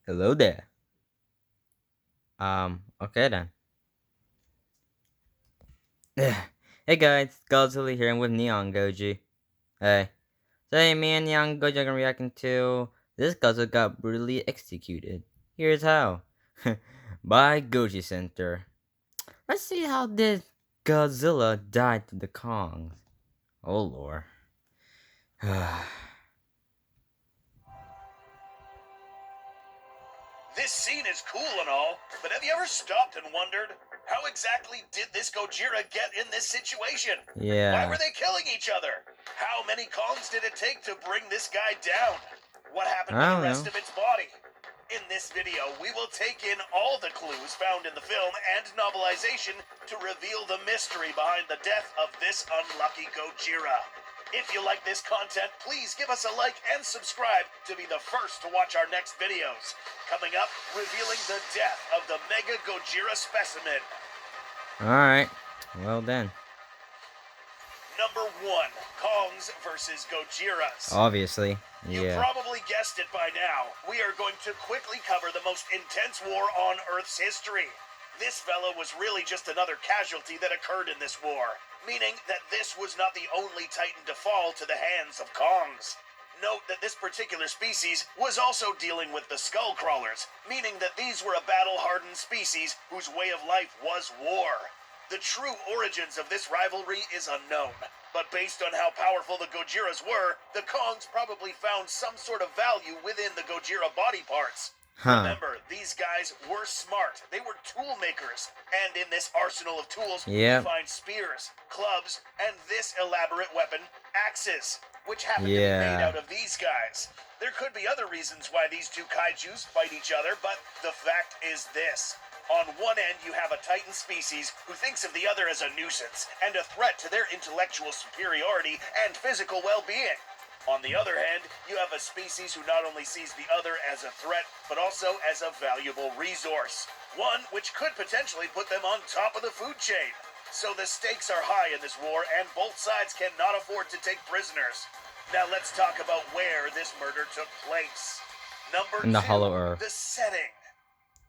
Hello there. Okay then. Hey guys, Godzilla here and with NeonGoji. Hey. Today me and NeonGoji are gonna reacting to this Godzilla got brutally executed. Here's how. By Goji Center. Let's see how this Godzilla died to the Kongs. Oh lord. This scene is cool and all, but have you ever stopped and wondered, how exactly did this Gojira get in this situation? Why Yeah. were they killing each other? How many Kongs did it take to bring this guy down? What happened to I the don't rest know. of its body? In this video, we will take in all the clues found in the film and novelization to reveal the mystery behind the death of this unlucky Gojira. If you like this content, please give us a like and subscribe to be the first to watch our next videos. Coming up, revealing the death of the Mega Gojira specimen. Alright. Well then. Number 1, Kongs versus Gojiras. Obviously. You Yeah. probably guessed it by now. We are going to quickly cover the most intense war on Earth's history. This fella was really just another casualty that occurred in this war, meaning that this was not the only Titan to fall to the hands of Kongs. Note that this particular species was also dealing with the skull crawlers, meaning that these were a battle-hardened species whose way of life was war. The true origins of this rivalry is unknown, but based on how powerful the Gojiras were, the Kongs probably found some sort of value within the Gojira body parts. Huh. Remember, these guys were smart. They were tool makers. And in this arsenal of tools, we Yep. find spears, clubs, and this elaborate weapon, axes, which happen to be made Yeah. out of these guys. There could be other reasons why these two kaijus fight each other, but the fact is this. On one end, you have a Titan species who thinks of the other as a nuisance and a threat to their intellectual superiority and physical well-being. On the other hand, you have a species who not only sees the other as a threat, but also as a valuable resource. One which could potentially put them on top of the food chain. So the stakes are high in this war, and both sides cannot afford to take prisoners. Now let's talk about where this murder took place. Number In the 2, Hollow Earth the setting.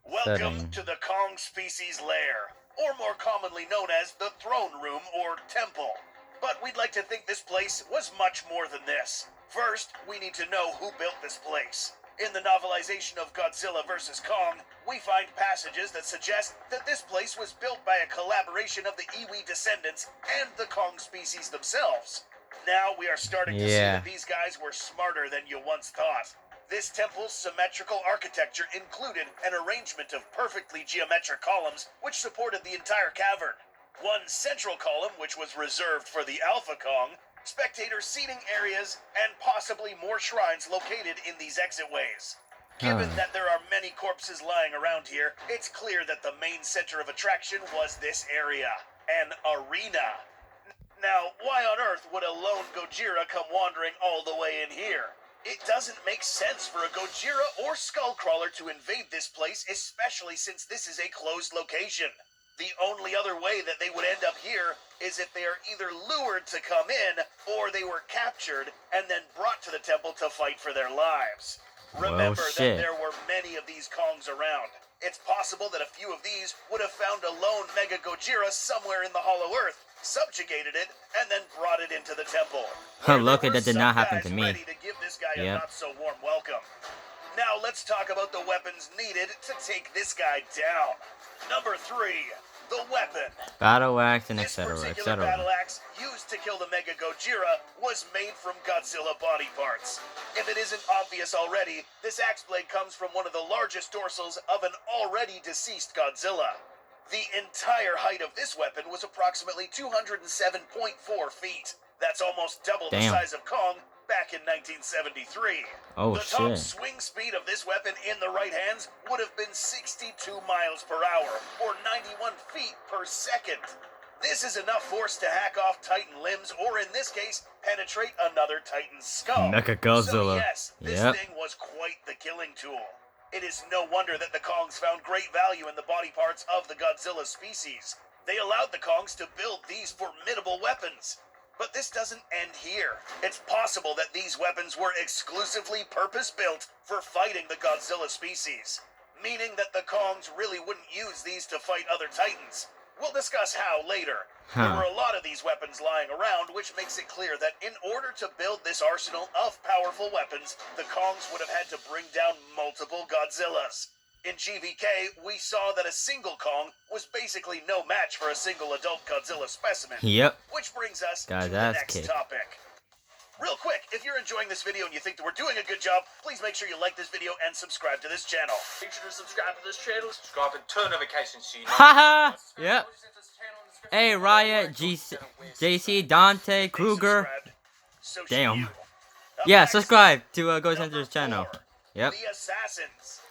Welcome setting. to the Kong species lair, or more commonly known as the throne room or temple. But we'd like to think this place was much more than this. First, we need to know who built this place. In the novelization of Godzilla vs. Kong, we find passages that suggest that this place was built by a collaboration of the Iwi descendants and the Kong species themselves. Now we are starting to see Yeah. that these guys were smarter than you once thought. This temple's symmetrical architecture included an arrangement of perfectly geometric columns which supported the entire cavern. One central column which was reserved for the Alpha Kong, spectator seating areas, and possibly more shrines located in these exitways. Given Huh. that there are many corpses lying around here, it's clear that the main center of attraction was this area, an arena. Now, why on earth would a lone Gojira come wandering all the way in here? It doesn't make sense for a Gojira or Skullcrawler to invade this place, especially since this is a closed location. The only other way that they would end up here is if they are either lured to come in, or they were captured and then brought to the temple to fight for their lives. Well, Remember that shit. there were many of these Kongs around. It's possible that a few of these would have found a lone Mega Gojira somewhere in the Hollow Earth, subjugated it, and then brought it into the temple, where there Lucky were that did some not happen to guys me. ready to give this guy a Yep. not-so-warm welcome. Now let's talk about the weapons needed to take this guy down. Number 3, the weapon. Battle axe and This etc. particular etc. battle axe used to kill the Mega Gojira was made from Godzilla body parts. If it isn't obvious already, this axe blade comes from one of the largest dorsals of an already deceased Godzilla. The entire height of this weapon was approximately 207.4 feet. That's almost double the Damn. size of Kong back in 1973. Oh The top shit. swing speed of this weapon in the right hands would have been 62 miles per hour, or 91 feet per second. This is enough force to hack off Titan limbs, or in this case, penetrate another Titan's skull. Mecha So Godzilla. yes, this Yep. thing was quite the killing tool. It is no wonder that the Kongs found great value in the body parts of the Godzilla species. They allowed the Kongs to build these formidable weapons. But this doesn't end here. It's possible that these weapons were exclusively purpose-built for fighting the Godzilla species, meaning that the Kongs really wouldn't use these to fight other Titans. We'll discuss how later. There were a lot of these weapons lying around, which makes it clear that in order to build this arsenal of powerful weapons, the Kongs would have had to bring down multiple Godzillas. In GVK, we saw that a single Kong was basically no match for a single adult Godzilla specimen. Yep. Which brings us Got to the that next kick. topic. Real quick, if you're enjoying this video and you think that we're doing a good job, please make sure you like this video and subscribe to this channel. Make sure to subscribe to this channel, subscribe and turn notifications so you know. Haha! Yep. Hey, Riot, JC, Dante, Kruger. So should Damn. you. Up Yeah, next, subscribe to Ghost number Hunter's channel. 4, Yep. The Assassins.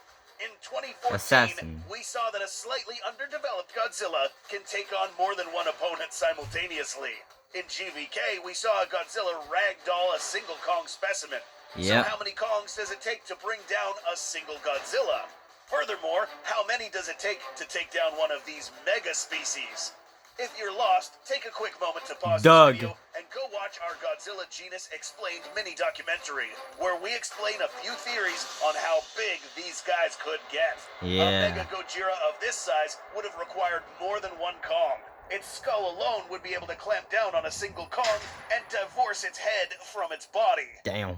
In 2014, Assassin. we saw that a slightly underdeveloped Godzilla can take on more than one opponent simultaneously. In GVK, we saw a Godzilla ragdoll a single Kong specimen. Yep. So how many Kongs does it take to bring down a single Godzilla? Furthermore, how many does it take to take down one of these mega species? If you're lost, take a quick moment to pause Doug. this video and go watch our Godzilla Genus Explained mini documentary, where we explain a few theories on how big these guys could get. Yeah. A Mega Gojira of this size would have required more than one Kong. Its skull alone would be able to clamp down on a single Kong and divorce its head from its body. Damn.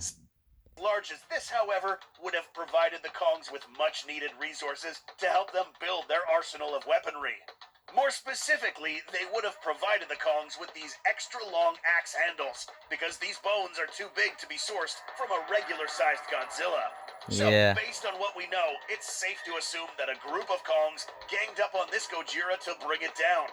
Large as this, however, would have provided the Kongs with much needed resources to help them build their arsenal of weaponry. More specifically, they would have provided the Kongs with these extra long axe handles, because these bones are too big to be sourced from a regular-sized Godzilla. So, Yeah. based on what we know, it's safe to assume that a group of Kongs ganged up on this Gojira to bring it down.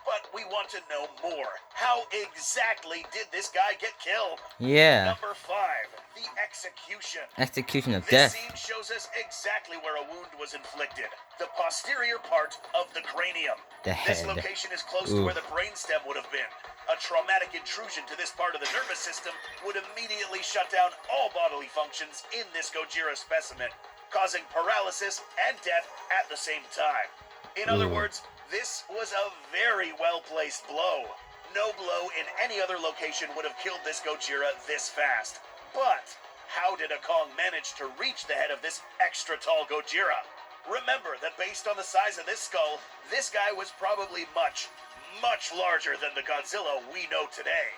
But we want to know more. How exactly did this guy get killed? Yeah. Number 5, the execution. Execution of This death. scene shows us exactly where a wound was inflicted. The posterior part of the cranium. The This head. location is close to Ooh. where the brainstem would have been. A traumatic intrusion to this part of the nervous system would immediately shut down all bodily functions in this Gojira specimen, causing paralysis and death at the same time. In other Ooh. words, this was a very well-placed blow. No blow in any other location would have killed this Gojira this fast. But how did a Kong manage to reach the head of this extra tall Gojira? Remember that based on the size of this skull, this guy was probably much, much larger than the Godzilla we know today.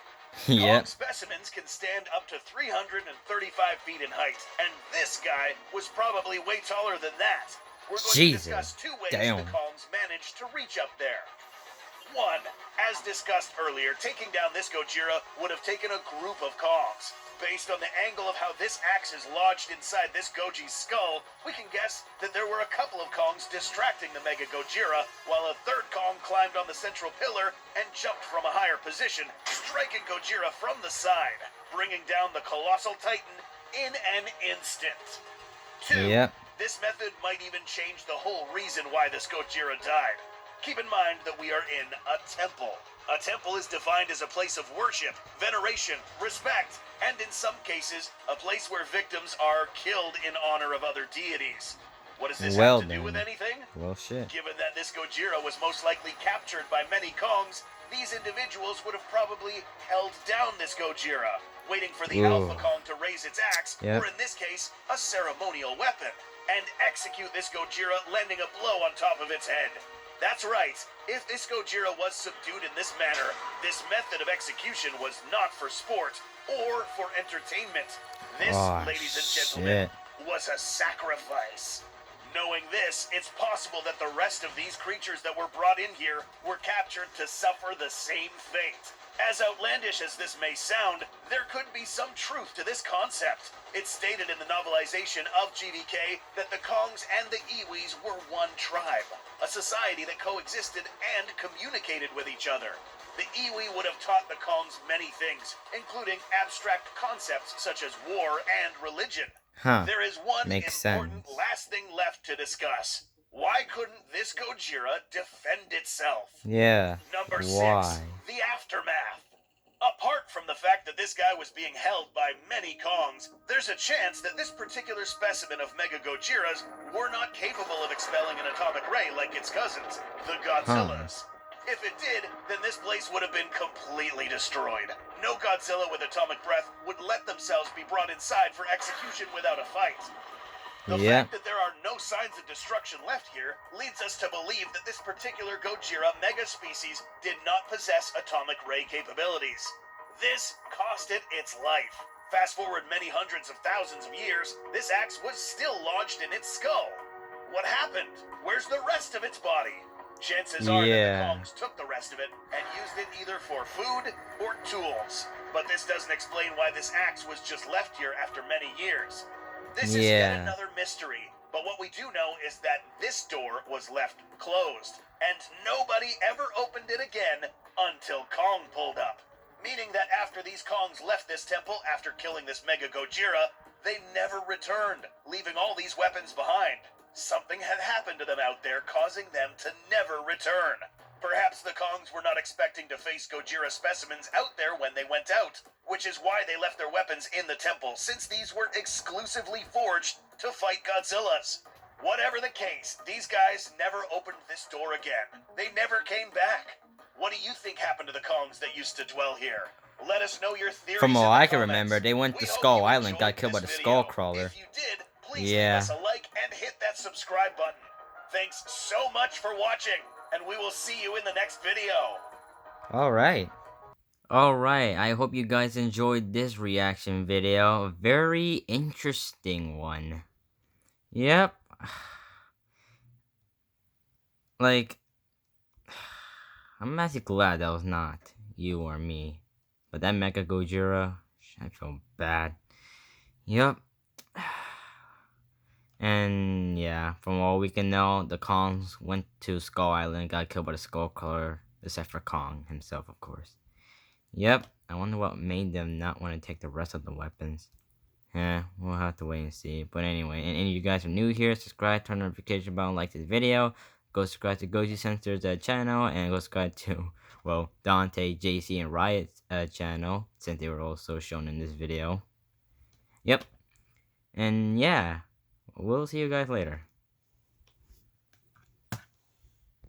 Kong Yep. specimens can stand up to 335 feet in height, and this guy was probably way taller than that. We're going Jesus. to discuss 2 ways Damn. the Kongs managed to reach up there. 1. As discussed earlier, taking down this Gojira would have taken a group of Kongs. Based on the angle of how this axe is lodged inside this Goji's skull, we can guess that there were a couple of Kongs distracting the Mega Gojira, while a third Kong climbed on the central pillar and jumped from a higher position, striking Gojira from the side, bringing down the colossal titan in an instant. 2. Yep. This method might even change the whole reason why this Gojira died. Keep in mind that we are in a temple. A temple is defined as a place of worship, veneration, respect, and in some cases, a place where victims are killed in honor of other deities. What does this Well have to do with then. anything? Well, shit. Given that this Gojira was most likely captured by many Kongs, these individuals would have probably held down this Gojira, waiting for the Ooh. Alpha Kong to raise its axe, Yep. or in this case, a ceremonial weapon, and execute this Gojira, landing a blow on top of its head. That's right, if this Gojira was subdued in this manner, this method of execution was not for sport or for entertainment. This, Aw, ladies and gentlemen, was a sacrifice. Knowing this, it's possible that the rest of these creatures that were brought in here were captured to suffer the same fate. As outlandish as this may sound, there could be some truth to this concept. It's stated in the novelization of GVK that the Kongs and the Iwis were one tribe, a society that coexisted and communicated with each other. The Iwi would have taught the Kongs many things, including abstract concepts such as war and religion. Huh. There is one Makes important sense. last thing left to discuss. Why couldn't this Gojira defend itself? Yeah. Number 6, Why? the aftermath. Apart from the fact that this guy was being held by many Kongs, there's a chance that this particular specimen of Mega Gojiras were not capable of expelling an atomic ray like its cousins, the Godzillas. If it did, then this place would have been completely destroyed. No Godzilla with atomic breath would let themselves be brought inside for execution without a fight. The Yeah. fact that there are no signs of destruction left here leads us to believe that this particular Gojira mega species did not possess atomic ray capabilities. This cost it its life. Fast forward many hundreds of thousands of years, this axe was still lodged in its skull. What happened? Where's the rest of its body? Chances are that the Yeah. Kongs took the rest of it and used it either for food or tools. But this doesn't explain why this axe was just left here after many years. This is yet Yeah. another mystery, but what we do know is that this door was left closed, and nobody ever opened it again until Kong pulled up. Meaning that after these Kongs left this temple after killing this Mega Gojira, they never returned, leaving all these weapons behind. Something had happened to them out there, causing them to never return. Perhaps the Kongs were not expecting to face Gojira specimens out there when they went out, which is why they left their weapons in the temple, since these were exclusively forged to fight Godzillas. Whatever the case, these guys never opened this door again. They never came back. What do you think happened to the Kongs that used to dwell here? Let us know your theories From in all the I can comments. remember, they went We to hope Skull you Island, got enjoyed killed by the this skull video. crawler. If you did, please leave Yeah. us a like and hit that subscribe button. Thanks so much for watching, and we will see you in the next video. Alright. Alright, I hope you guys enjoyed this reaction video. A very interesting one. Yep. Like, I'm actually glad that was not you or me. But that Mecha Gojira, I feel bad. Yep. And yeah, from all we can know, the Kongs went to Skull Island and got killed by the Skull Crawler, except for Kong himself, of course. Yep, I wonder what made them not want to take the rest of the weapons. Yeah, we'll have to wait and see. But anyway, and any of you guys are new here, subscribe, turn on notification bell, like this video. Go subscribe to Goji Sensor's channel, and go subscribe to, well, Dante, JC, and Riot's channel, since they were also shown in this video. Yep. And yeah, we'll see you guys later.